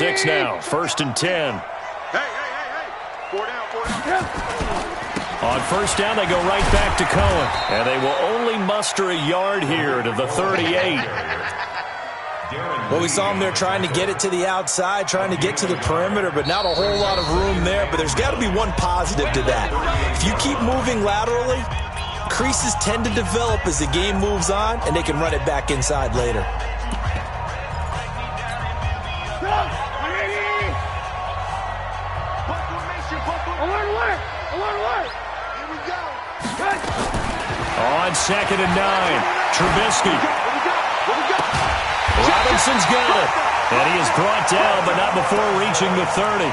6 now. 1st and 10. Hey. 4 down. On 1st down, they go right back to Cohen. And they will only muster a yard here to the 38. Well, we saw him there trying to get it to the outside, trying to get to the perimeter, but not a whole lot of room there. But there's got to be one positive to that. If you keep moving laterally, creases tend to develop as the game moves on, and they can run it back inside later. On 2nd and 9, Trubisky. Robinson's got it. And he is brought down, but not before reaching the 30.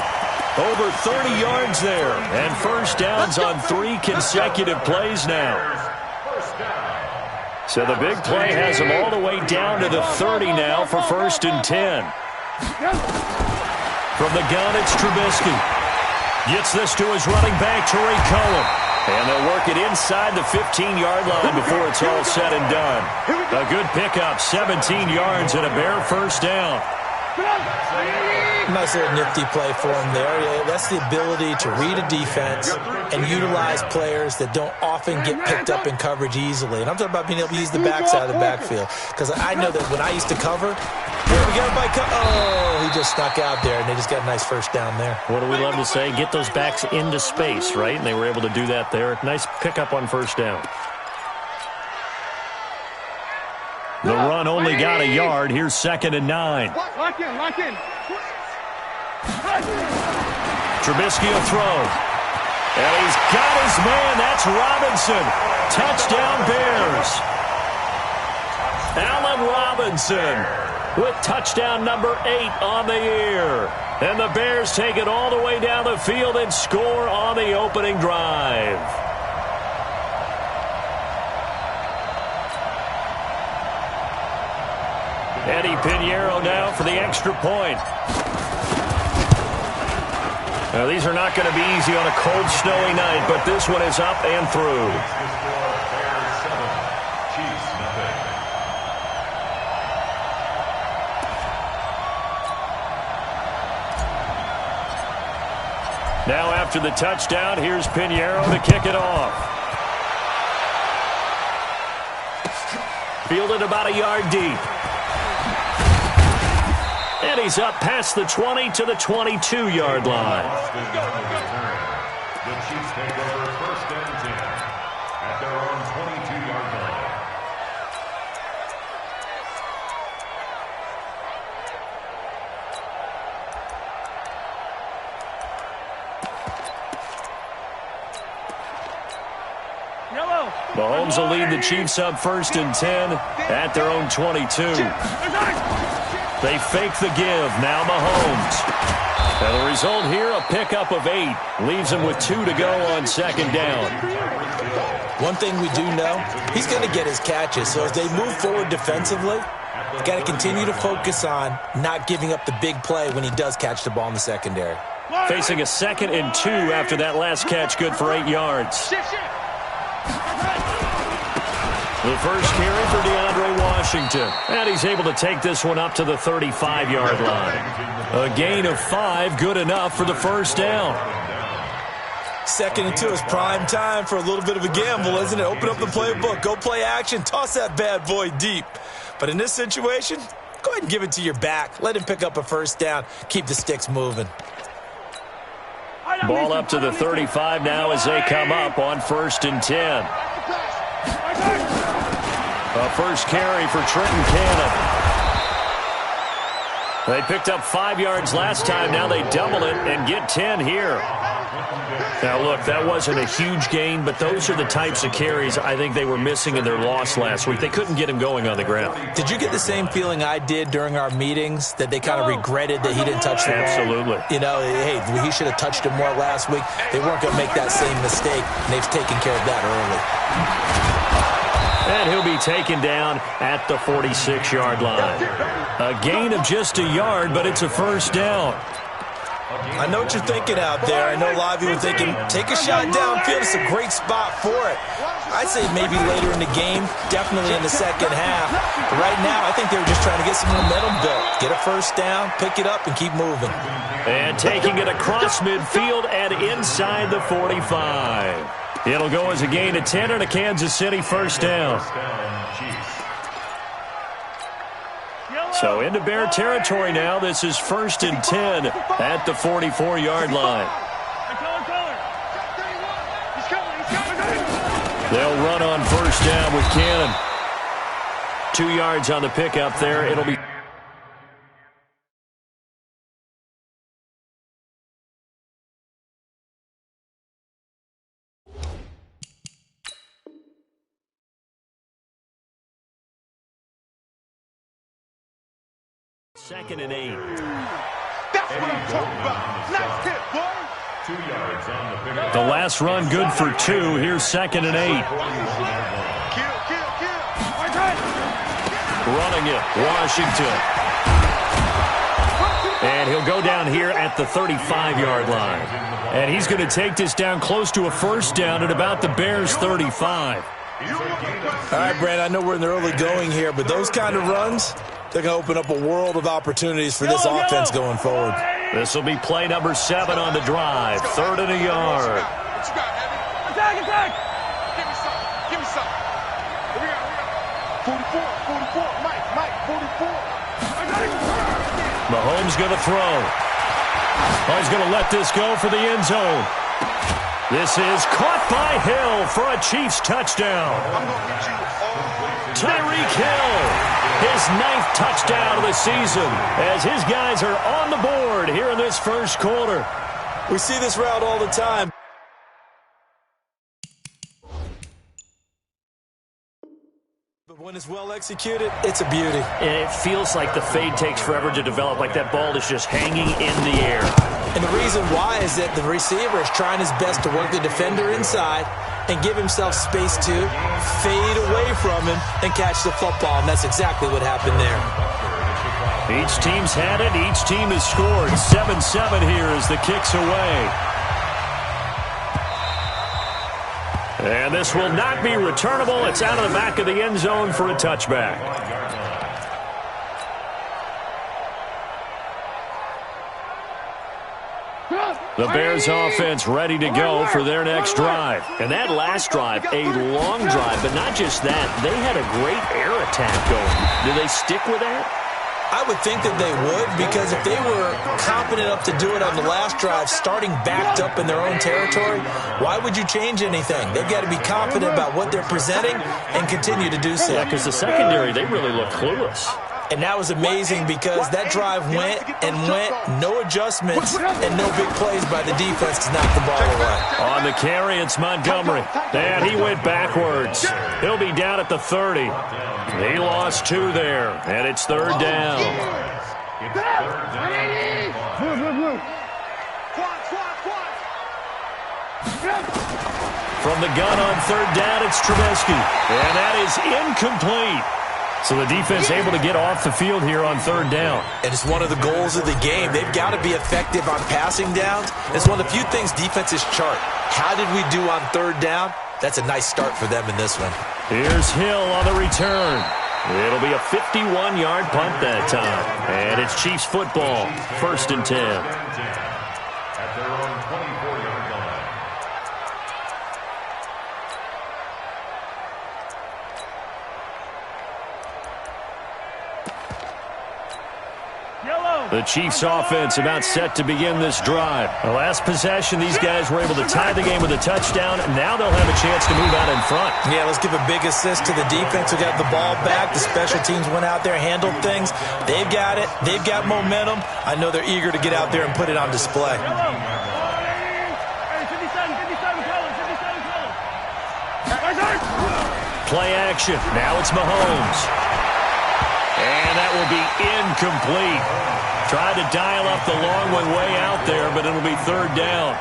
Over 30 yards there. And 1st downs on 3 consecutive plays now. So the big play has him all the way down to the 30 now for 1st and 10. From the gun, it's Trubisky. Gets this to his running back, Tariq Cohen. And they'll work it inside the 15-yard line before it's all said and done. A good pickup, 17 yards and a bare 1st down. Nice little nifty play for him there. Yeah, that's the ability to read a defense and utilize players that don't often get picked up in coverage easily. And I'm talking about being able to use the backside of the backfield. Because I know that when I used to cover, he just snuck out there, and they just got a nice 1st down there. What do we love to say? Get those backs into space, right? And they were able to do that there. Nice pickup on 1st down. The run only got a yard. Here's 2nd and 9. Lock in. Trubisky will throw. And he's got his man. That's Robinson. Touchdown Bears. Allen Robinson with touchdown number 8 on the year. And the Bears take it all the way down the field and score on the opening drive. Eddie Pinheiro now for the extra point. Now, these are not going to be easy on a cold, snowy night, but this one is up and through. Now after the touchdown, here's Pinheiro to kick it off. Fielded about a yard deep. And he's up past the 20 to the 22-yard line. The Chiefs take over 1st and 10 at their own 22-yard line. Mahomes will lead the Chiefs up 1st and 10 at their own 22. They fake the give. Now Mahomes. And the result here, a pickup of 8. Leaves him with 2 to go on 2nd down. One thing we do know, he's going to get his catches. So as they move forward defensively, got to continue to focus on not giving up the big play when he does catch the ball in the secondary. Facing a 2nd and 2 after that last catch, good for 8 yards. The first carry for DeAndre Washington. And he's able to take this one up to the 35-yard line. A gain of 5, good enough for the 1st down. 2nd and 2 is prime time for a little bit of a gamble, isn't it? Open up the playbook, go play action, toss that bad boy deep. But in this situation, go ahead and give it to your back. Let him pick up a 1st down. Keep the sticks moving. Ball up to the 35 now as they come up on 1st and 10. A first carry for Trenton Cannon. They picked up 5 yards last time. Now they double it and get 10 here. Now, look, that wasn't a huge gain, but those are the types of carries I think they were missing in their loss last week. They couldn't get him going on the ground. Did you get the same feeling I did during our meetings, that they kind of regretted that he didn't touch the ball? Absolutely. You know, hey, he should have touched him more last week. They weren't going to make that same mistake, and they've taken care of that early. And he'll be taken down at the 46-yard line. A gain of just a yard, but it's a 1st down. I know what you're thinking out there. I know a lot of you are thinking, take a shot downfield. It's a great spot for it. I'd say maybe later in the game, definitely in the second half. But right now, I think they were just trying to get some momentum built. Get a first down, pick it up, and keep moving. And taking it across midfield and inside the 45. It'll go as a gain of 10 and a Kansas City first down. So into Bear territory now. This is 1st and 10 at the 44-yard line. They'll run on first down with Cannon. 2 yards on the pickup there. It'll be second and 8. That's what I'm talking about. Nice hit, boy. 2 yards on the pickup. The last run good for 2. Here's 2nd and 8. Kill. Running it, Washington. And he'll go down here at the 35-yard line. And he's going to take this down close to a first down at about the Bears' 35. All right, Brandon, I know we're in the early going here, but those kind of runs, they're going to open up a world of opportunities for this offense going forward. This will be play number 7 on the drive. 3rd and a yard. Attack! Give me some. Here we go. 44. Mike, 44. Mahomes going to throw. He's going to let this go for the end zone. This is caught by Hill for a Chiefs touchdown. Tyreek Hill, his 9th touchdown of the season, as his guys are on the board here in this first quarter. We see this route all the time. But when it's well executed, it's a beauty. And it feels like the fade takes forever to develop, like that ball is just hanging in the air. And the reason why is that the receiver is trying his best to work the defender inside and give himself space to fade away from him and catch the football. And that's exactly what happened there. Each team's had it. Each team has scored. 7-7 here as the kick's away. And this will not be returnable. It's out of the back of the end zone for a touchback. The Bears offense ready to go for their next drive. And that last drive, a long drive, but not just that. They had a great air attack going. Do they stick with that? I would think that they would, because if they were confident enough to do it on the last drive, starting backed up in their own territory, why would you change anything? They've got to be confident about what they're presenting and continue to do so. Yeah, because the secondary, they really look clueless. And that was amazing because that drive went, no adjustments, and no big plays by the defense to knock the ball away. On the carry, it's Montgomery. And he went backwards. He'll be down at the 30. He lost 2 there, and it's 3rd down. From the gun on 3rd down, it's Trubisky. And that is incomplete. So the defense able to get off the field here on 3rd down. And it's one of the goals of the game. They've got to be effective on passing downs. It's one of the few things defenses chart. How did we do on 3rd down? That's a nice start for them in this one. Here's Hill on the return. It'll be a 51-yard punt that time. And it's Chiefs football, 1st and 10. At their own 24-yard line. The Chiefs offense about set to begin this drive. The last possession, these guys were able to tie the game with a touchdown. Now they'll have a chance to move out in front. Yeah, let's give a big assist to the defense who got the ball back. The special teams went out there, handled things. They've got it. They've got momentum. I know they're eager to get out there and put it on display. Play action. Now it's Mahomes. And that will be incomplete. Tried to dial up the long one way out there, but it'll be 3rd down.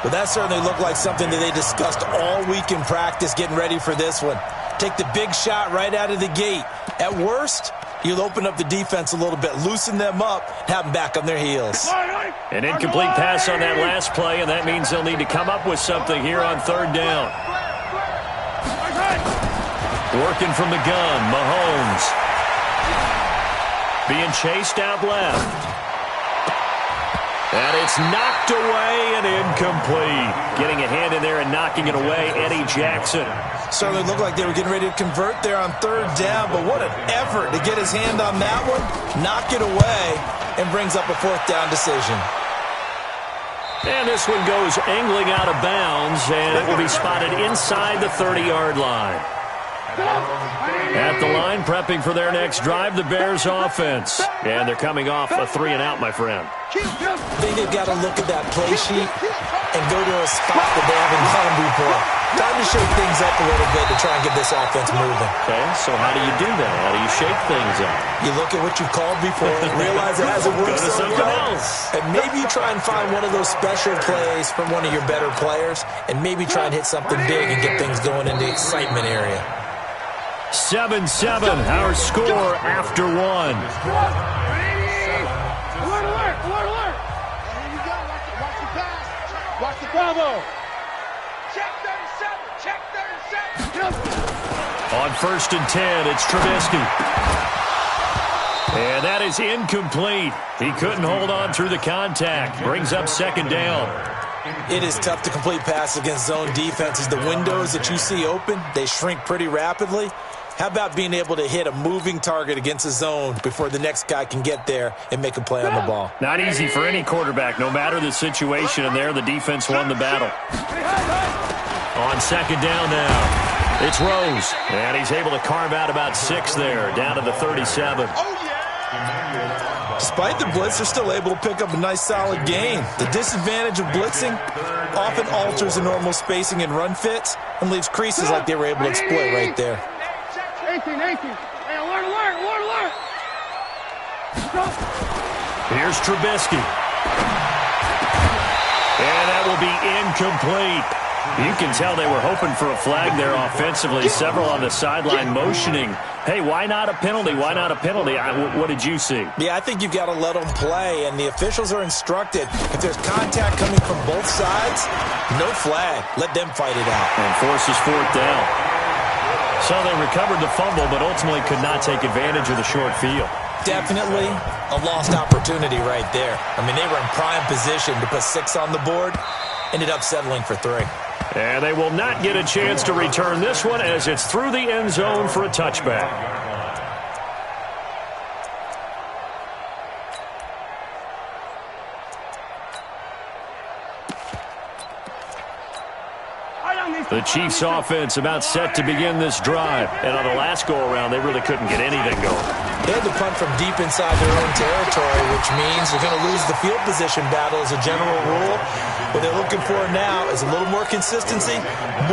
But that certainly looked like something that they discussed all week in practice getting ready for this one. Take the big shot right out of the gate. At worst, you'll open up the defense a little bit, loosen them up, have them back on their heels. An incomplete pass on that last play, and that means they'll need to come up with something here on third down. Working from the gun, Mahomes. Being chased out left. And it's knocked away and incomplete. Getting a hand in there and knocking it away, Eddie Jackson. Certainly looked like they were getting ready to convert there on third down, but what an effort to get his hand on that one, knock it away, and brings up a fourth down decision. And this one goes angling out of bounds, and it will be spotted inside the 30-yard line. At the line, prepping for their next drive, the Bears offense. And they're coming off a 3-and-out, my friend. I think they've got to look at that play sheet and go to a spot that they haven't gone before. Time to shake things up a little bit to try and get this offense moving. Okay, so how do you do that? How do you shake things up? You look at what you've called before, realize it hasn't worked so well, and maybe you try and find one of those special plays from one of your better players, and maybe try and hit something big and get things going in the excitement area. 7-7, our score after one. Alert! There you go. Watch the pass. Watch the Bravo. Check 37. On 1st and 10, it's Trubisky. And that is incomplete. He couldn't hold on through the contact. Brings up 2nd down. It is tough to complete passes against zone defenses. The windows that you see open, they shrink pretty rapidly. How about being able to hit a moving target against a zone before the next guy can get there and make a play on the ball? Not easy for any quarterback, no matter the situation, and there the defense won the battle. On 2nd down now, it's Rose, and he's able to carve out about 6 there, down to the 37. Despite the blitz, they're still able to pick up a nice solid gain. The disadvantage of blitzing often alters the normal spacing and run fits and leaves creases like they were able to exploit right there. 18. Hey, alert! Here's Trubisky. And that will be incomplete. You can tell they were hoping for a flag there offensively. Several on the sideline motioning. Hey, why not a penalty? Why not a penalty? What did you see? Yeah, I think you've got to let them play, and the officials are instructed. If there's contact coming from both sides, no flag. Let them fight it out. And forces 4th down. So they recovered the fumble, but ultimately could not take advantage of the short field. Definitely a lost opportunity right there. I mean, they were in prime position to put 6 on the board. Ended up settling for 3. And they will not get a chance to return this one as it's through the end zone for a touchback. The Chiefs offense about set to begin this drive. And on the last go-around, they really couldn't get anything going. They had to punt from deep inside their own territory, which means they're going to lose the field position battle as a general rule. What they're looking for now is a little more consistency,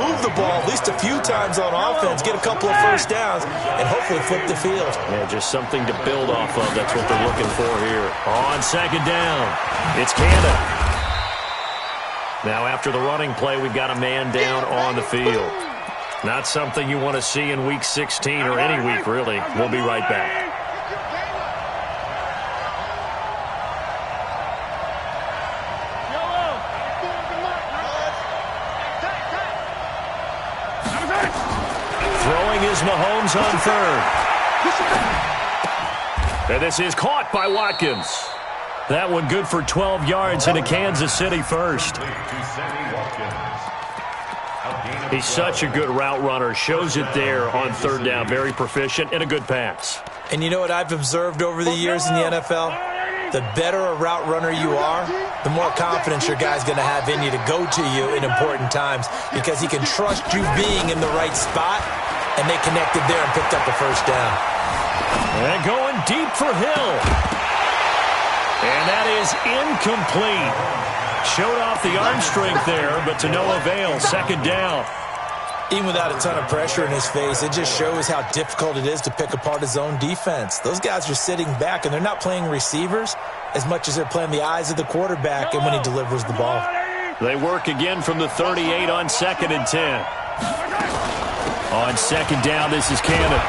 move the ball at least a few times on offense, get a couple of first downs, and hopefully flip the field. Yeah, just something to build off of. That's what they're looking for here. On 2nd down, it's Canada. Now after the running play, we've got a man down on the field. Not something you want to see in Week 16 or any week, really. We'll be right back. Throwing is Mahomes on 3rd. And this is caught by Watkins. That one good for 12 yards into Kansas City first. He's such a good route runner. Shows it there on 3rd down. Very proficient and a good pass. And you know what I've observed over the years in the NFL? The better a route runner you are, the more confidence your guy's going to have in you to go to you in important times because he can trust you being in the right spot, and they connected there and picked up a first down. And going deep for Hill. And that is incomplete. Showed off the arm strength there, but to no avail. 2nd down. Even without a ton of pressure in his face, it just shows how difficult it is to pick apart his own defense. Those guys are sitting back, and they're not playing receivers as much as they're playing the eyes of the quarterback and when he delivers the ball. They work again from the 38 on 2nd and 10. On 2nd down, this is Canada.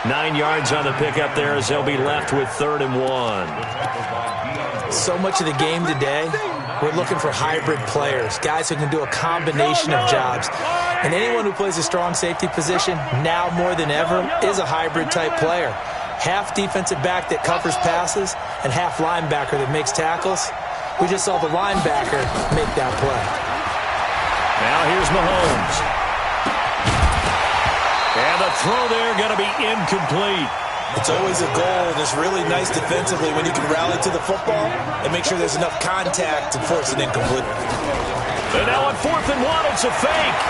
9 yards on the pickup there as they'll be left with 3rd and 1. so much of the game today, we're looking for hybrid players, guys who can do a combination of jobs. And anyone who plays a strong safety position, now more than ever, is a hybrid-type player. Half defensive back that covers passes and half linebacker that makes tackles. We just saw the linebacker make that play. Now here's Mahomes. And the throw there going to be incomplete. It's always a goal, and it's really nice defensively when you can rally to the football and make sure there's enough contact to force an incomplete. And now on 4th and 1, it's a fake.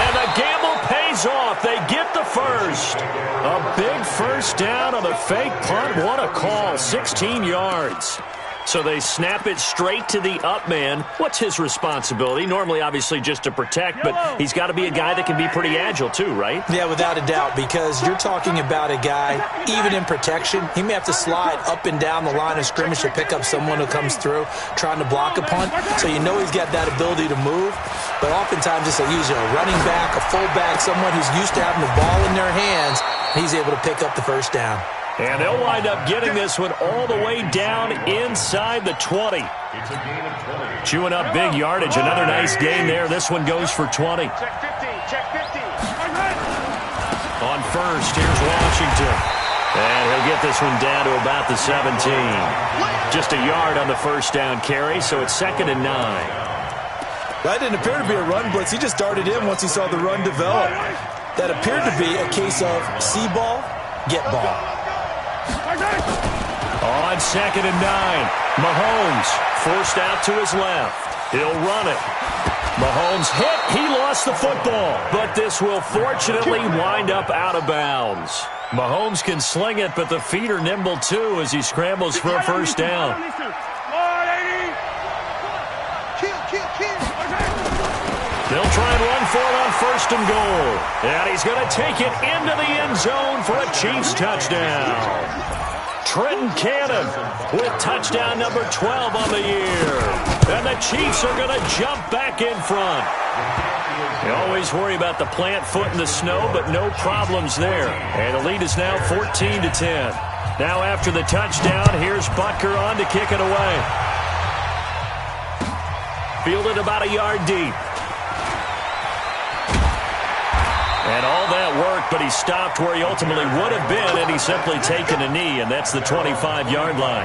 And the gamble pays off. They get the first. A big first down on the fake punt. What a call. 16 yards. So they snap it straight to the up man. What's his responsibility? Normally, obviously, just to protect, but he's got to be a guy that can be pretty agile too, right? Yeah, without a doubt, because you're talking about a guy, even in protection, he may have to slide up and down the line of scrimmage to pick up someone who comes through trying to block a punt. So you know he's got that ability to move, but oftentimes it's usually a running back, a fullback, someone who's used to having the ball in their hands. He's able to pick up the first down. And they'll wind up getting this one all the way down inside the 20. Chewing up big yardage. Another nice gain there. This one goes for 20. Check 50. Check 50. On first, here's Washington. And he'll get this one down to about the 17. Just a yard on the first down carry, so it's 2nd and 9. That didn't appear to be a run blitz. He just darted in once he saw the run develop. That appeared to be a case of see ball, get ball. On 2nd and 9, Mahomes forced out to his left. He'll run it. Mahomes hit. He lost the football. But this will fortunately wind up out of bounds. Mahomes can sling it, but the feet are nimble too as he scrambles for a first down. They'll try and run for it on 1st and goal. And he's going to take it into the end zone for a Chiefs touchdown. Trenton Cannon with touchdown number 12 on the year. And the Chiefs are going to jump back in front. You always worry about the plant foot in the snow, but no problems there. And the lead is now 14-10. Now after the touchdown, here's Butker on to kick it away. Fielded about a yard deep. And all that work, but he stopped where he ultimately would have been, and he's simply taken a knee, and that's the 25-yard line.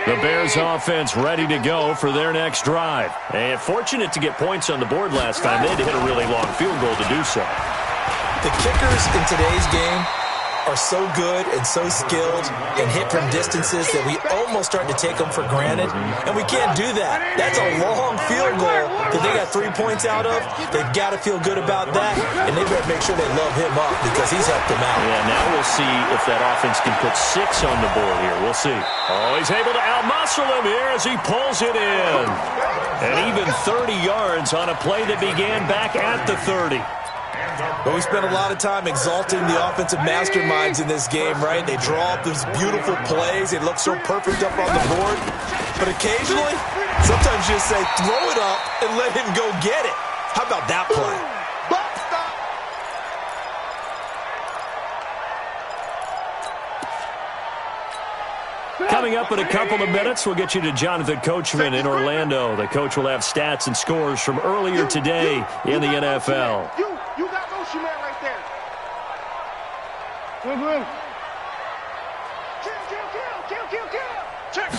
The Bears offense ready to go for their next drive. And fortunate to get points on the board last time. They had to hit a really long field goal to do so. The kickers in today's game are so good and so skilled and hit from distances that we almost start to take them for granted, and we can't do that. That's a long field goal that they got 3 points out of. They've got to feel good about that, and they better make sure they love him up because he's helped them out. Yeah, now we'll see if that offense can put 6 on the board here. We'll see. Oh, he's able to outmuscle him here as he pulls it in. And even 30 yards on a play that began back at the 30. But we spent a lot of time exalting the offensive masterminds in this game, right? They draw up these beautiful plays. They look so perfect up on the board. But occasionally, sometimes you just say, throw it up and let him go get it. How about that play? Coming up in a couple of minutes, we'll get you to Jonathan Coachman in Orlando. The coach will have stats and scores from earlier today in the NFL. You got motion man right there. Kill. Check.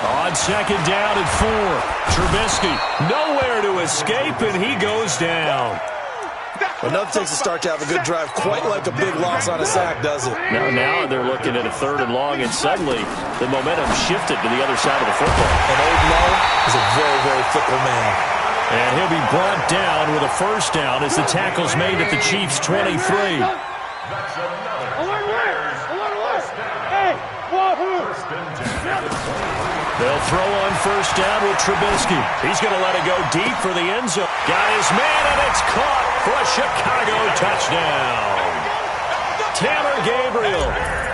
On 2nd down and 4, Trubisky nowhere to escape, and he goes down. Well, nothing takes a start to have a good drive quite like a big loss on a sack, does it? Now they're looking at a 3rd and long, and suddenly the momentum shifted to the other side of the football. And Old Mo is a very, very fickle man. And he'll be brought down with a first down as the tackle's made at the Chiefs' 23. They'll throw on first down with Trubisky. He's going to let it go deep for the end zone. Got his man, and it's caught for a Chicago touchdown. Taylor Gabriel,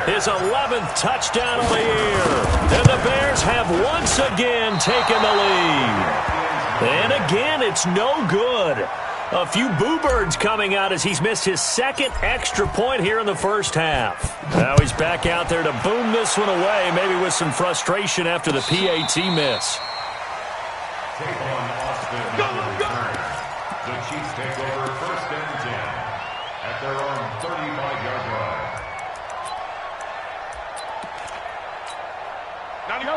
his 11th touchdown of the year. And the Bears have once again taken the lead. And again, it's no good. A few boo birds coming out as he's missed his second extra point here in the first half. Now he's back out there to boom this one away, maybe with some frustration after the PAT miss. Take on Austin. The Chiefs take over 1st and 10 at their own 35-yard line.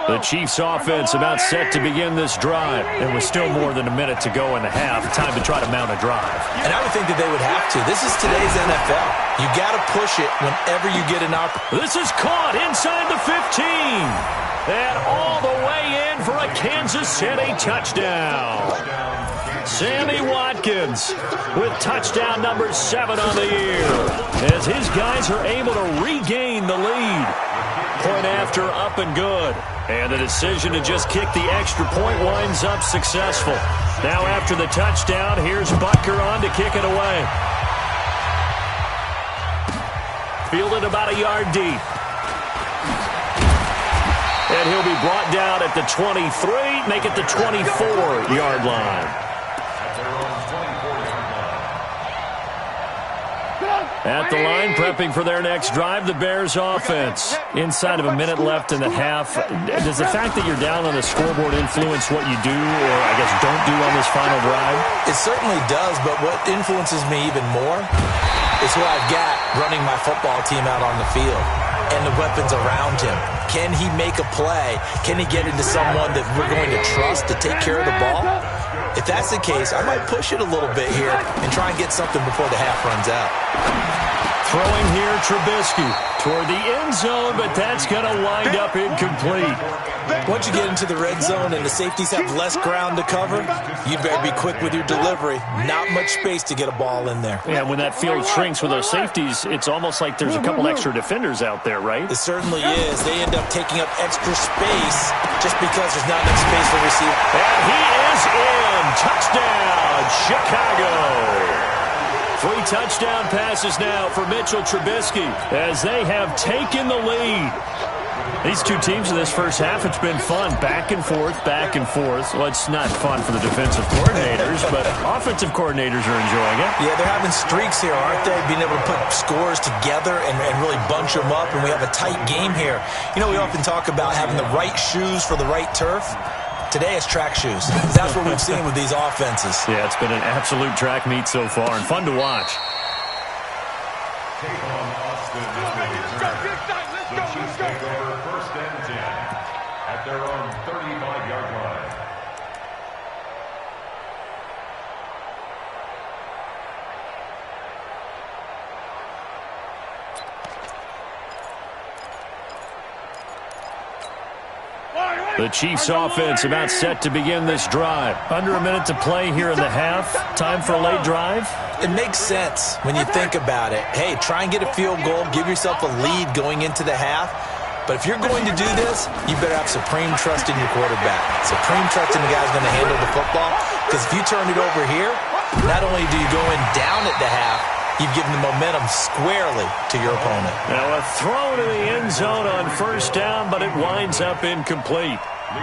The Chiefs offense about set to begin this drive. And with still more than a minute to go in the half, time to try to mount a drive. And I would think that they would have to. This is today's NFL. You got to push it whenever you get an opportunity. This is caught inside the 15. And all the way in for a Kansas City touchdown. Sammy Watkins with touchdown number 7 on the year as his guys are able to regain the lead. Point after up and good. And the decision to just kick the extra point winds up successful. Now after the touchdown, here's Butker on to kick it away. Fielded about a yard deep. And he'll be brought down at the 23, make it the 24-yard line. At the line, prepping for their next drive, the Bears offense. Inside of a minute left in the half, does the fact that you're down on the scoreboard influence what you do, or I guess don't do on this final drive? It certainly does, but what influences me even more is who I've got running my football team out on the field and the weapons around him. Can he make a play? Can he get into someone that we're going to trust to take care of the ball? If that's the case, I might push it a little bit here and try and get something before the half runs out. Throwing here, Trubisky toward the end zone, but that's going to wind up incomplete. Once you get into the red zone and the safeties have less ground to cover, you better be quick with your delivery. Not much space to get a ball in there. Yeah, when that field shrinks with those safeties, it's almost like there's a couple extra defenders out there, right? It certainly is. They end up taking up extra space just because there's not enough space for receiver. And he is in. Touchdown, Chicago. 3 touchdown passes now for Mitchell Trubisky as they have taken the lead. These two teams in this first half, it's been fun. Back and forth, back and forth. Well, it's not fun for the defensive coordinators, but offensive coordinators are enjoying it. Yeah, they're having streaks here, aren't they? Being able to put scores together and really bunch them up, and we have a tight game here. You know, we often talk about having the right shoes for the right turf. Today it's track shoes. That's what we've seen with these offenses. Yeah, it's been an absolute track meet so far and fun to watch. Take on Austin. The Chiefs take over 1st and 10 at their own 35-yard line. The Chiefs offense about set to begin this drive. Under a minute to play here in the half. Time for a late drive. It makes sense when you think about it. Hey, try and get a field goal. Give yourself a lead going into the half. But if you're going to do this, you better have supreme trust in your quarterback. Supreme trust in the guy's going to handle the football. Because if you turn it over here, not only do you go in down at the half, you've given the momentum squarely to your opponent. Now a throw to the end zone on first down, but it winds up incomplete.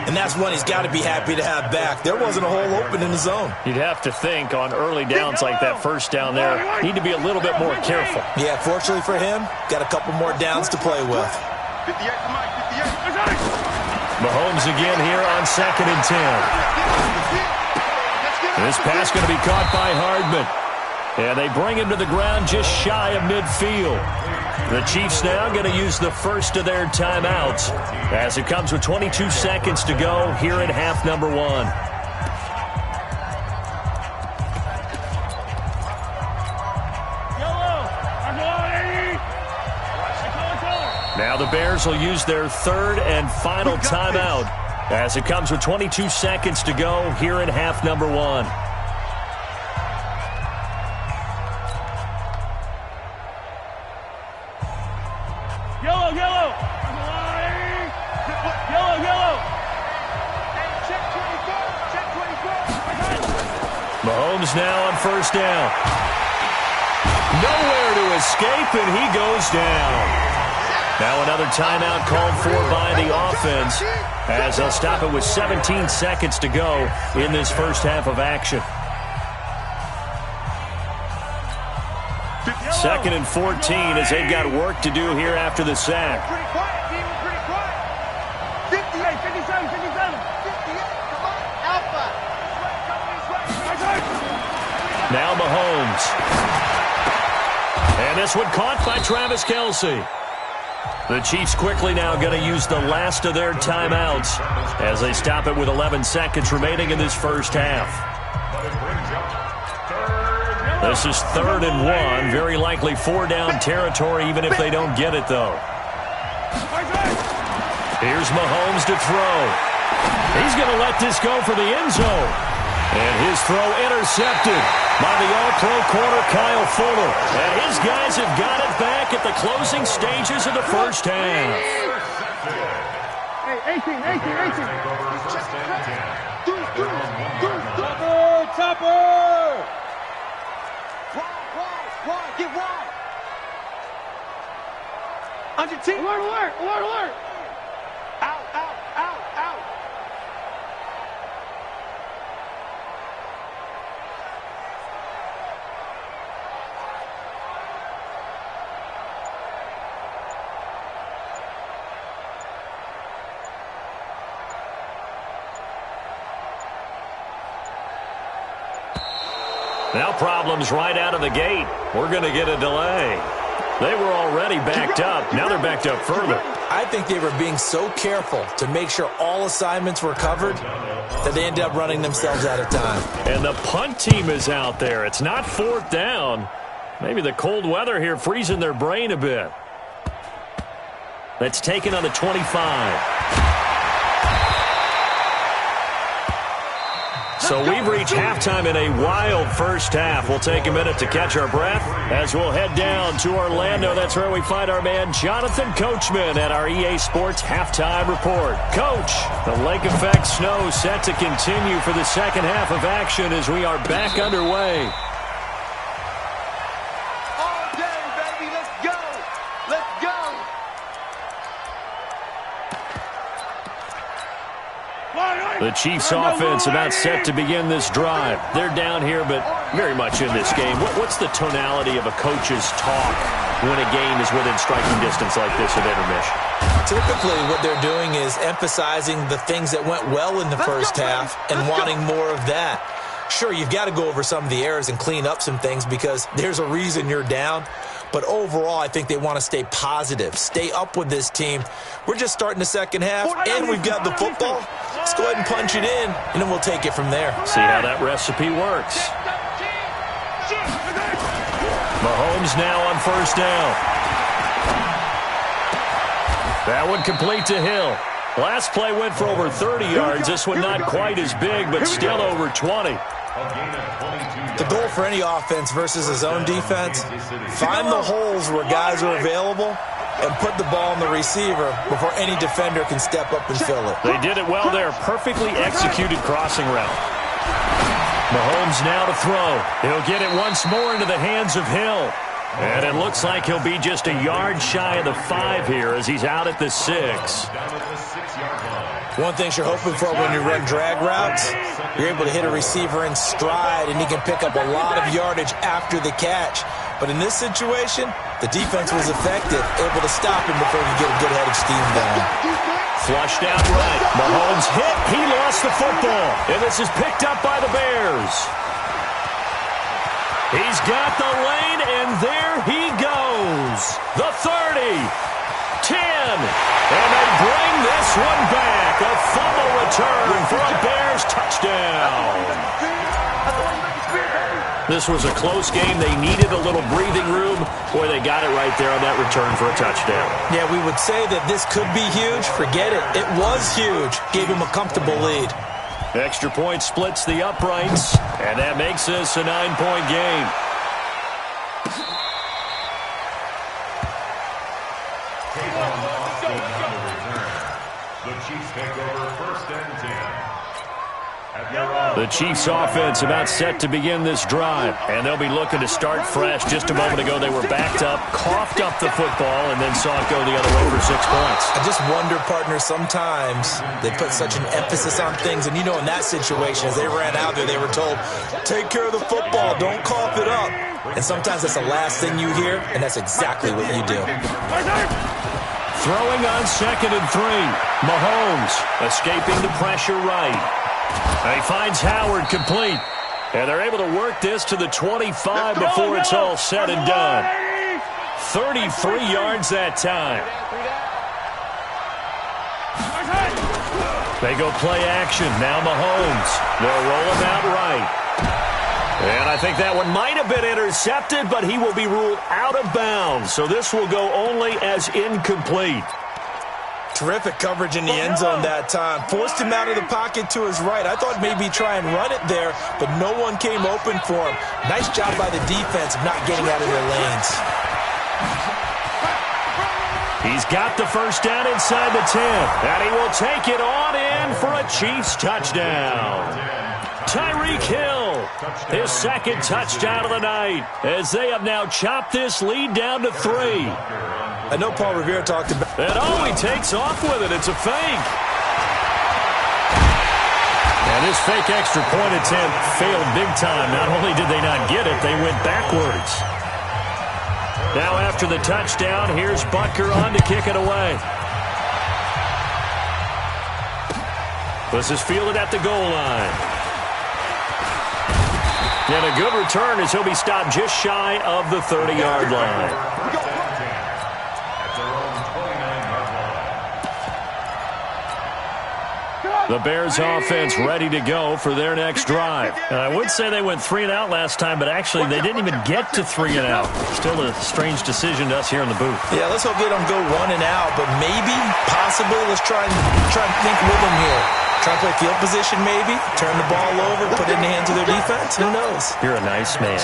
And that's one he's got to be happy to have back. There wasn't a hole open in the zone. You'd have to think on early downs like that first down there, need to be a little bit more careful. Yeah, fortunately for him, got a couple more downs to play with. 58, Mahomes again here on 2nd and 10. This pass going to be caught by Hardman. And they bring him to the ground just shy of midfield. The Chiefs now going to use the first of their timeouts as it comes with 22 seconds to go here in half number 1. Now the Bears will use their 3rd and final timeout as it comes with 22 seconds to go here in half number 1. Mahomes now on first down. Nowhere to escape, and he goes down. Now another timeout called for by the offense as they'll stop it with 17 seconds to go in this first half of action. 2nd and 14 as they've got work to do here after the sack. Pretty quiet, team. We're pretty quiet. 58, 57, 57. 58, come on. Alpha. Now Mahomes. And this one caught by Travis Kelce. The Chiefs quickly now going to use the last of their timeouts as they stop it with 11 seconds remaining in this first half. This is 3rd and 1. Very likely 4-down territory even if they don't get it, though. Here's Mahomes to throw. He's going to let this go for the end zone. And his throw intercepted by the all-pro corner Kyle Fuller. And his guys have got it back at the closing stages of the first half. Hey, 18. Topper! Wide, get wide. On your team. Alert. Out. Now problems right out of the gate. We're going to get a delay. They were already backed up. Now they're backed up further. I think they were being so careful to make sure all assignments were covered that they ended up running themselves out of time. And the punt team is out there. It's not 4th down. Maybe the cold weather here freezing their brain a bit. That's taken on the 25. So we've reached halftime in a wild first half. We'll take a minute to catch our breath as we'll head down to Orlando. That's where we find our man Jonathan Coachman at our EA Sports Halftime Report. Coach, the lake effect snow set to continue for the second half of action as we are back underway. All day, baby. Let's go. The Chiefs offense about set to begin this drive. They're down here, but very much in this game. What's the tonality of a coach's talk when a game is within striking distance like this at intermission? Typically, what they're doing is emphasizing the things that went well in the first half and wanting more of that. Sure, you've got to go over some of the errors and clean up some things because there's a reason you're down. But overall, I think they want to stay positive, stay up with this team. We're just starting the second half, and we've got the football. Let's go ahead and punch it in, and then we'll take it from there. See how that recipe works. Mahomes now on 1st down. That one complete to Hill. Last play went for over 30 yards. This one not quite as big, but still over 20. The goal for any offense versus his own defense, find the holes where guys are available and put the ball on the receiver before any defender can step up and fill it. They did it well there. Perfectly executed crossing route. Mahomes now to throw. He'll get it once more into the hands of Hill. And it looks like he'll be just a yard shy of the 5 here as he's out at the 6. One thing you're hoping for when you run drag routes, you're able to hit a receiver in stride and he can pick up a lot of yardage after the catch. But in this situation, the defense was effective, able to stop him before he could get a good head of steam going. Flushed out right. Mahomes hit. He lost the football. And this is picked up by the Bears. He's got the lane, and there he goes. The 30, 10, and they bring this one back. A fumble return for a Bears touchdown. This was a close game. They needed a little breathing room. Boy, they got it right there on that return for a touchdown. Yeah, we would say that this could be huge. Forget it. It was huge. Gave him a comfortable lead. Extra point splits the uprights, and that makes this a 9-point game. The Chiefs take over 1st and 10. The Chiefs offense about set to begin this drive, and they'll be looking to start fresh. Just a moment ago, they were backed up, coughed up the football, and then saw it go the other way for 6 points. I just wonder, partner, sometimes they put such an emphasis on things, and you know in that situation, as they ran out there, they were told, take care of the football, don't cough it up. And sometimes that's the last thing you hear, and that's exactly what you do. Throwing on 2nd and 3. Mahomes escaping the pressure right. He finds Howard complete. And they're able to work this to the 25 before it's all said and done. 33 yards that time. They go play action. Now Mahomes. They'll roll him out right. And I think that one might have been intercepted, but he will be ruled out of bounds. So this will go only as incomplete. Terrific coverage in the end zone that time. Forced him out of the pocket to his right. I thought maybe try and run it there, but no one came open for him. Nice job by the defense of not getting out of their lanes. He's got the first down inside the 10, and he will take it on in for a Chiefs touchdown. Tyreek Hill, his second touchdown of the night, as they have now chopped this lead down to 3. I know Paul Revere talked about it. Oh, he takes off with it. It's a fake. And this fake extra point attempt failed big time. Not only did they not get it, they went backwards. Now after the touchdown, here's Butker on to kick it away. This is fielded at the goal line. And a good return as he'll be stopped just shy of the 30-yard line. The Bears offense ready to go for their next drive. And I would say they went 3 and out last time, but actually they didn't even get to 3 and out. Still a strange decision to us here in the booth. Yeah, let's hope they don't go 1 and out, but maybe, possibly, let's try and think with them here. Try and play field position maybe, turn the ball over, put it in the hands of their defense. Who knows? You're a nice man.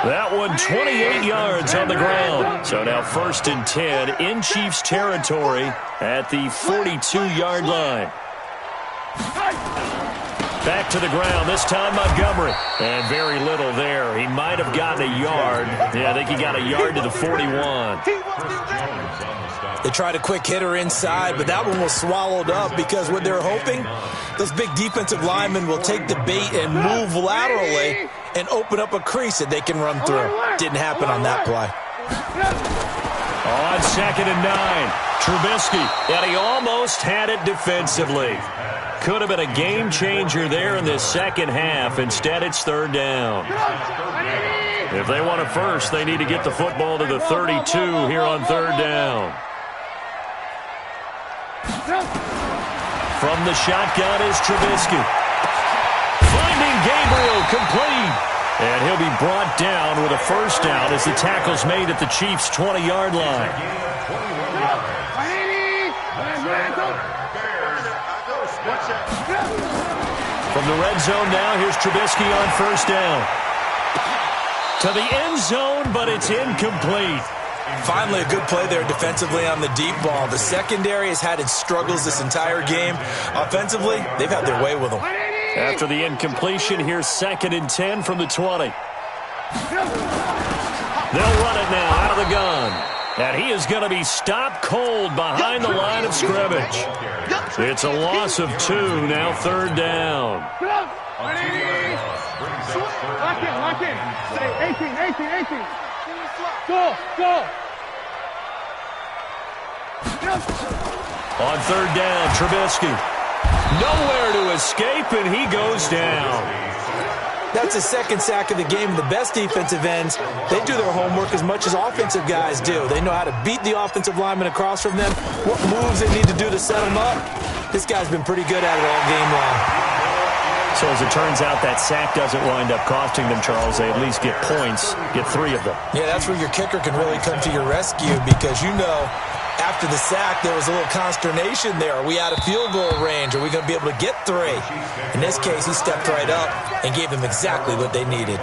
That one 28 yards on the ground. So now 1st and 10 in Chiefs territory at the 42-yard line. Back to the ground, this time Montgomery. And very little there. He might have gotten a yard. Yeah, I think he got a yard to the 41. They tried a quick hitter inside, but that one was swallowed up because what they're hoping, those big defensive linemen will take the bait and move laterally and open up a crease that they can run through. Didn't happen on that play. On 2nd and 9, Trubisky, and he almost had it defensively. Could have been a game changer there in this second half. Instead, it's 3rd down. If they want it first, they need to get the football to the 32 here on 3rd down. From the shotgun is Trubisky. Finding Gabriel complete. And he'll be brought down with a first down as the tackle's made at the Chiefs' 20-yard line. From the red zone now, here's Trubisky on 1st down. To the end zone, but it's incomplete. Finally, a good play there defensively on the deep ball. The secondary has had its struggles this entire game. Offensively, they've had their way with them. After the incompletion, here's 2nd and 10 from the 20. They'll run it now out of the gun. And he is going to be stopped cold behind the line of scrimmage. It's a loss of 2, now 3rd down. Lock in. Say 18. Go. On 3rd down, Trubisky. Nowhere to escape, and he goes down. That's the 2nd sack of the game. The best defensive ends, they do their homework as much as offensive guys do. They know how to beat the offensive lineman across from them, what moves they need to do to set them up. This guy's been pretty good at it all game long. So as it turns out, that sack doesn't wind up costing them, Charles. They at least get points, get 3 of them. Yeah, that's where your kicker can really come to your rescue because you know after the sack there was a little consternation there. Are we out of field goal range? Are we going to be able to get 3? In this case, he stepped right up and gave them exactly what they needed.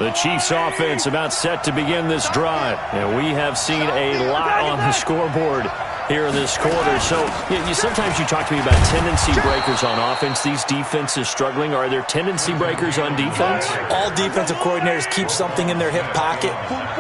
The Chiefs offense about set to begin this drive. And we have seen a lot on the scoreboard here in this quarter. So sometimes you talk to me about tendency breakers on offense. These defenses struggling. Are there tendency breakers on defense? All defensive coordinators keep something in their hip pocket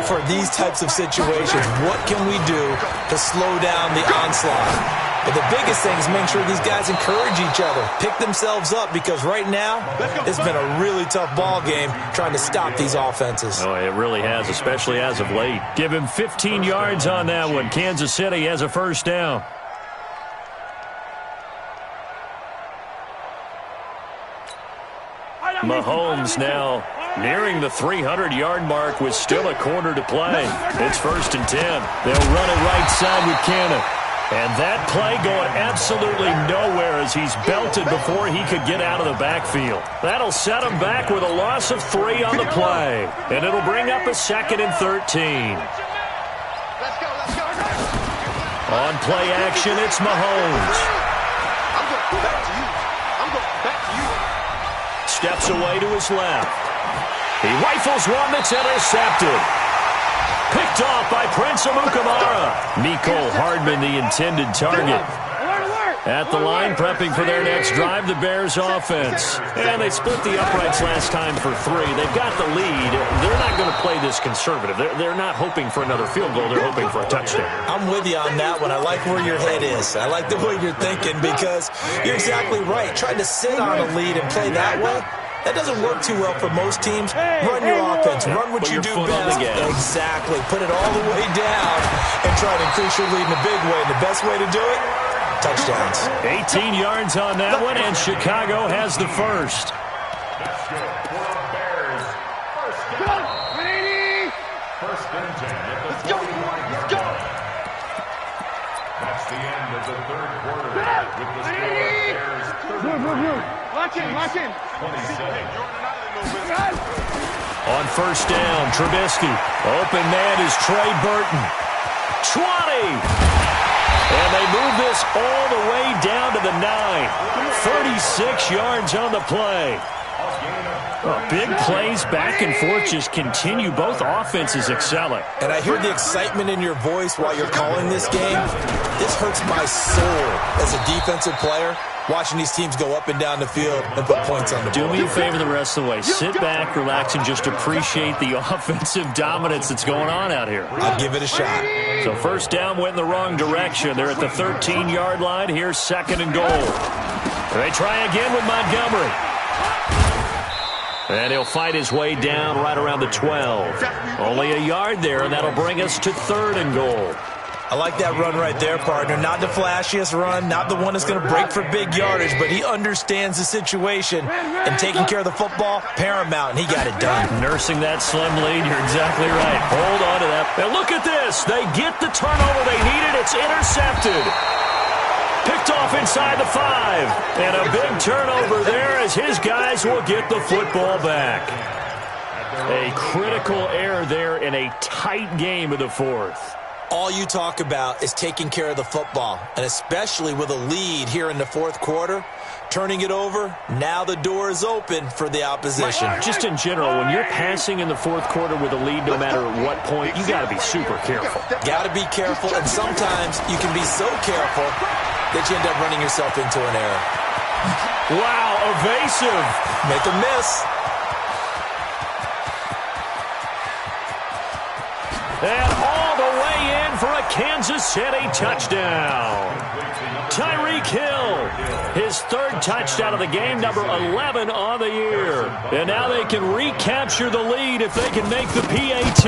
for these types of situations. What can we do to slow down the onslaught? But the biggest thing is make sure these guys encourage each other, pick themselves up, because right now it's been a really tough ball game trying to stop these offenses. Oh, it really has, especially as of late. Give him 15 yards on that one. Kansas City has a first down. Mahomes now nearing the 300-yard mark with still a quarter to play. It's 1st and 10. They'll run it right side with Cannon. And that play going absolutely nowhere as he's belted before he could get out of the backfield. That'll set him back with a loss of 3 on the play. And it'll bring up a 2nd and 13. On play action, it's Mahomes. Steps away to his left. He rifles one that's intercepted. Picked off by Prince Amukamara. Mecole Hardman, the intended target. At the line, prepping for their next drive, the Bears offense. And they split the uprights last time for 3. They've got the lead. They're not going to play this conservative. They're not hoping for another field goal. They're hoping for a touchdown. I'm with you on that one. I like where your head is. I like the way you're thinking, because you're exactly right. Trying to sit on a lead and play that way, that doesn't work too well for most teams. Run your offense. Run what you do best. Exactly. Put it all the way down and try to increase your lead in a big way. And the best way to do it, touchdowns. 18 yards on that one, and Chicago has the first. First and 10. Let's go. That's the end of the third quarter. With the score Bears 30. Lock in. 27. On first down, Trubisky. Open man is Trey Burton. 20. And they move this all the way down to the 9. 36 yards on the play. Big plays back and forth just continue. Both offenses excelling. And I hear the excitement in your voice while you're calling this game. This hurts my soul as a defensive player, watching these teams go up and down the field and put points on the board. Do me a favor the rest of the way. Sit back, relax, and just appreciate the offensive dominance that's going on out here. I'll give it a shot. So first down went in the wrong direction. They're at the 13-yard line. Here's 2nd and goal. They try again with Montgomery. And he'll fight his way down right around the 12. Only a yard there, and that'll bring us to 3rd and goal. I like that run right there, partner. Not the flashiest run, not the one that's going to break for big yardage, but he understands the situation, and taking care of the football, paramount, and he got it done. Nursing that slim lead, you're exactly right. Hold on to that. And look at this. They get the turnover they needed. It's intercepted. Picked off inside the 5. And a big turnover there as his guys will get the football back. A critical error there in a tight game of the 4th. All you talk about is taking care of the football, and especially with a lead here in the 4th quarter, turning it over, now the door is open for the opposition. Just in general, when you're passing in the 4th quarter with a lead, no matter what point, you got to be super careful. Got to be careful, and sometimes you can be so careful that you end up running yourself into an error. Wow, evasive. Make a miss. And all the way in for a Kansas City touchdown. Tyreek Hill, his 3rd touchdown of the game, number 11 on the year. And now they can recapture the lead if they can make the PAT.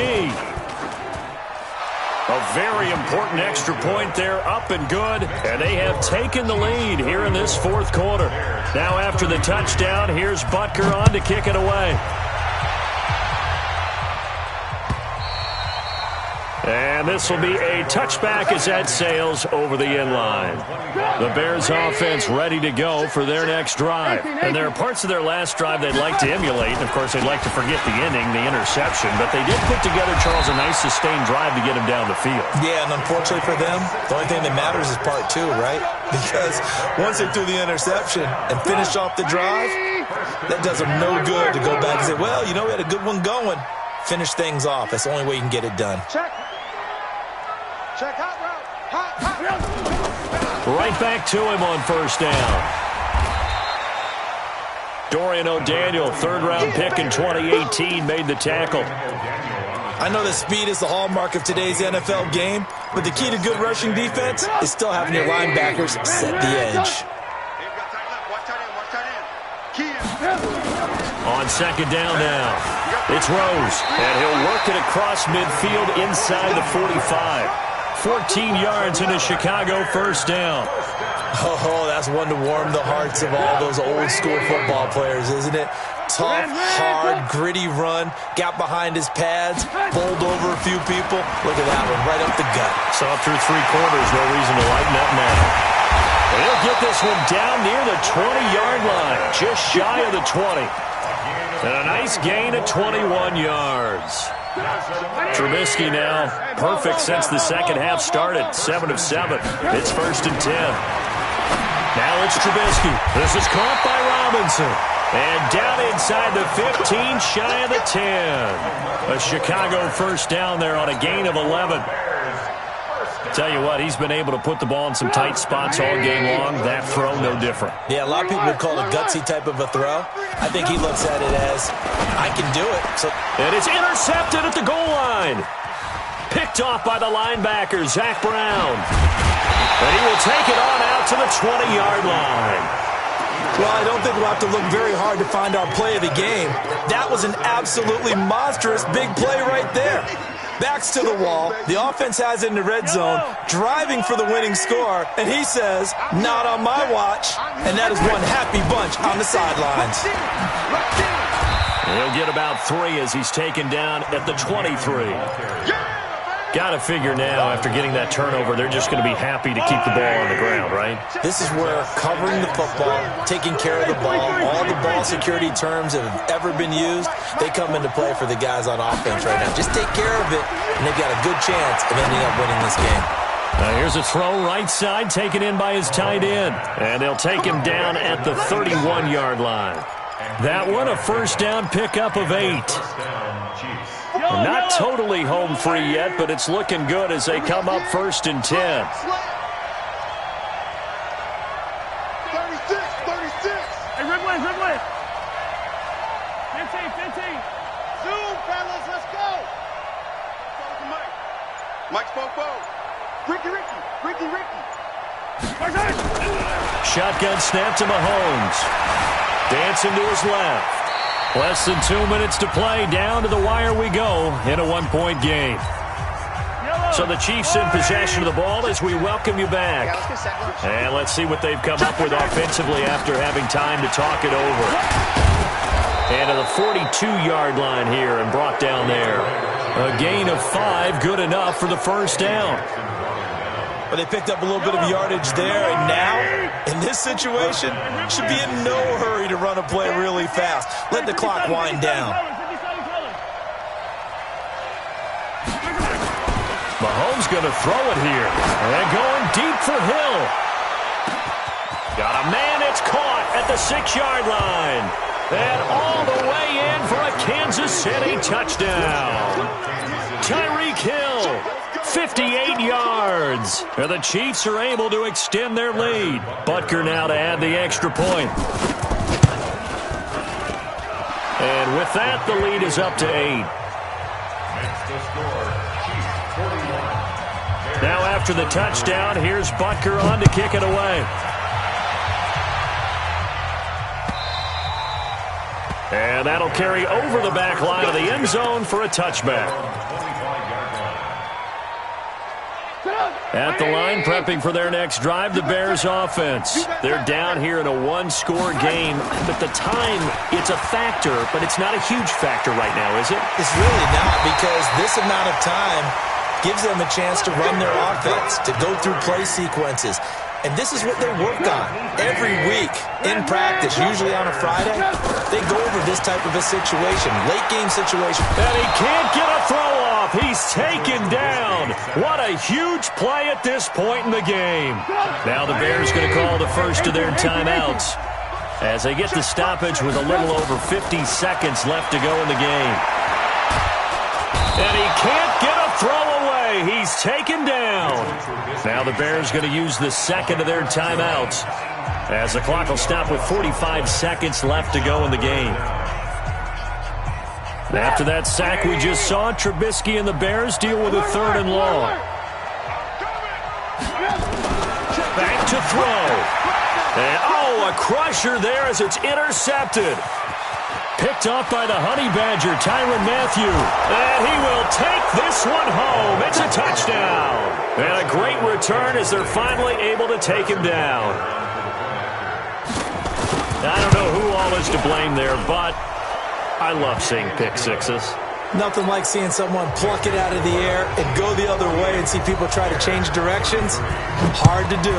A very important extra point there, up and good. And they have taken the lead here in this 4th quarter. Now after the touchdown, here's Butker on to kick it away. And this will be a touchback as that sails over the end line. The Bears offense ready to go for their next drive. And there are parts of their last drive they'd like to emulate. And, of course, they'd like to forget the ending, the interception. But they did put together, Charles, a nice sustained drive to get him down the field. Yeah, and unfortunately for them, the only thing that matters is part 2, right? Because once they threw the interception and finished off the drive, that does them no good to go back and say, well, you know, we had a good one going. Finish things off. That's the only way you can get it done. Check hot route. Right back to him on first down. Dorian O'Daniel, third-round pick in 2018, made the tackle. I know that speed is the hallmark of today's NFL game, but the key to good rushing defense is still having your linebackers set the edge. On second down now, it's Rose, and he'll work it across midfield inside the 45. 14 yards in a Chicago first down. Oh, that's one to warm the hearts of all those old-school football players, isn't it? Tough, hard, gritty run, got behind his pads, bowled over a few people. Look at that one, right up the gut. Saw through three quarters, no reason to lighten up now. He'll get this one down near the 20-yard line, just shy of the 20. And a nice gain of 21 yards. Trubisky now, perfect since the second half started, 7 of 7. It's first and 10. Now it's Trubisky. This is caught by Robinson. And down inside the 15, shy of the 10. A Chicago first down there on a gain of 11. Tell you what, he's been able to put the ball in some tight spots all game long. That throw, no different. Yeah, a lot of people would call it a gutsy type of a throw. I think he looks at it as, I can do it. And it's intercepted at the goal line. Picked off by the linebacker, Zach Brown. And he will take it on out to the 20-yard line. Well, I don't think we'll have to look very hard to find our play of the game. That was an absolutely monstrous big play right there. Backs to the wall. The offense has it in the red zone, driving for the winning score, and he says, not on my watch. And that is one happy bunch on the sidelines. He'll get about 3 as he's taken down at the 23. Got to figure now, after getting that turnover, they're just going to be happy to keep the ball on the ground, right? This is where covering the football, taking care of the ball, all the ball security terms that have ever been used, they come into play for the guys on offense right now. Just take care of it, and they've got a good chance of ending up winning this game. Now here's a throw right side, taken in by his tight end. And they'll take him down at the 31-yard line. That one, a first down pickup of 8. Not totally home free yet, but it's looking good as they come up first and 10. 36. Hey, Ridley. 15. Zoom, fellas, let's go. Mike spoke. Ricky. Shotgun snap to Mahomes. Dancing to his left. Less than 2 minutes to play. Down to the wire we go in a one-point game. So the Chiefs in possession of the ball as we welcome you back. And let's see what they've come up with offensively after having time to talk it over. And to the 42-yard line here and brought down there. A gain of 5, good enough for the first down. But they picked up a little bit of yardage there, and now, in this situation, should be in no hurry to run a play really fast. Let the clock wind down. Mahomes going to throw it here. And going deep for Hill. Got a man, it's caught at the 6-yard line. And all the way in for a Kansas City touchdown. Tyreek Hill. 58 yards. And the Chiefs are able to extend their lead. Butker now to add the extra point. And with that, the lead is up to 8. Now after the touchdown, here's Butker on to kick it away. And that'll carry over the back line of the end zone for a touchback. At the line, prepping for their next drive, the Bears offense. They're down here in a one-score game, but the time, it's a factor, but it's not a huge factor right now, is it? It's really not, because this amount of time gives them a chance to run their offense, to go through play sequences. And this is what they work on every week in practice, usually on a Friday. They go over this type of a situation, late-game situation. And he can't get a throw off. He's taken down. What a huge play at this point in the game. Now the Bears going to call the first of their timeouts as they get the stoppage with a little over 50 seconds left to go in the game. And he can't get a throw away. boy, he's taken down. Now the Bears going to use the second of their timeouts, as the clock will stop with 45 seconds left to go in the game. After that sack we just saw, Trubisky and the Bears deal with a 3rd and long. Back to throw. And, a crusher there as it's intercepted. Picked off by the Honey Badger, Tyrann Mathieu. And he will take this one home. It's a touchdown. And a great return as they're finally able to take him down. I don't know who all is to blame there, but I love seeing pick sixes. Nothing like seeing someone pluck it out of the air and go the other way and see people try to change directions. Hard to do.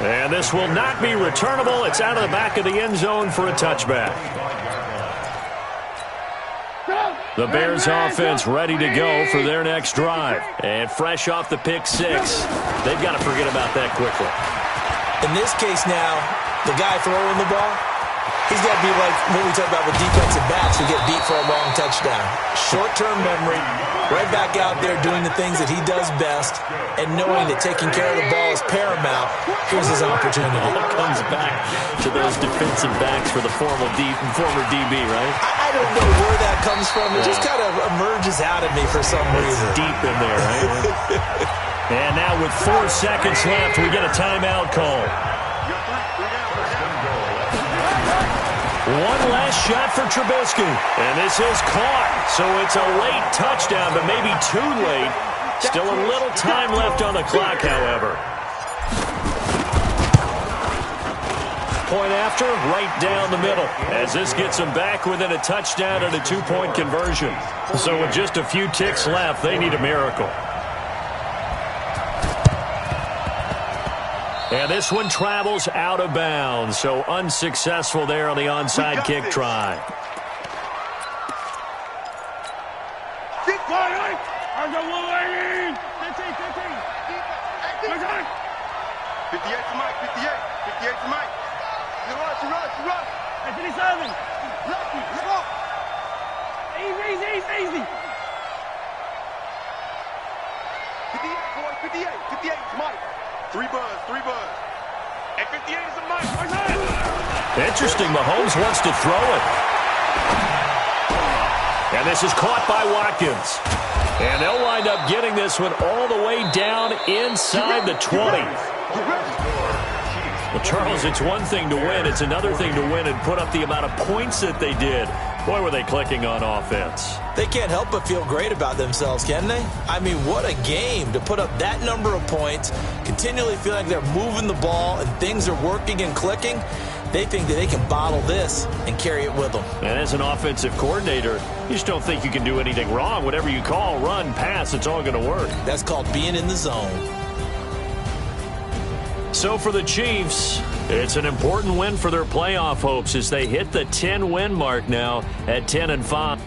And this will not be returnable. It's out of the back of the end zone for a touchback. The Bears offense ready to go for their next drive. And fresh off the pick six, they've got to forget about that quickly. In this case now, the guy throwing the ball, he's got to be like what we talk about with defensive backs who get beat for a long touchdown. Short-term memory, right back out there doing the things that he does best, and knowing that taking care of the ball is paramount. Here's his opportunity. All comes back to those defensive backs for the former DB, right? I don't know where that comes from. It just kind of emerges out of me for some reason. It's deep in there, right? And now with 4 seconds left, we get a timeout call. One last shot for Trubisky. And this is caught. So it's a late touchdown, but maybe too late. Still a little time left on the clock, however. Point after, right down the middle, as this gets them back within a touchdown and a 2-point conversion. So with just a few ticks left, they need a miracle. And this one travels out of bounds, so unsuccessful there on the onside kick try. Easy. 58, 58, Mike. 3 buzz. And 58 is a Mike. Interesting, Mahomes wants to throw it. And this is caught by Watkins. And they'll wind up getting this one all the way down inside the 20. Well, Charles, it's one thing to win. It's another thing to win and put up the amount of points that they did. Boy, were they clicking on offense. They can't help but feel great about themselves, can they? I mean, what a game to put up that number of points, continually feel like they're moving the ball and things are working and clicking. They think that they can bottle this and carry it with them. And as an offensive coordinator, you just don't think you can do anything wrong. Whatever you call, run, pass, it's all going to work. That's called being in the zone. So for the Chiefs, it's an important win for their playoff hopes as they hit the 10-win mark now at 10-5.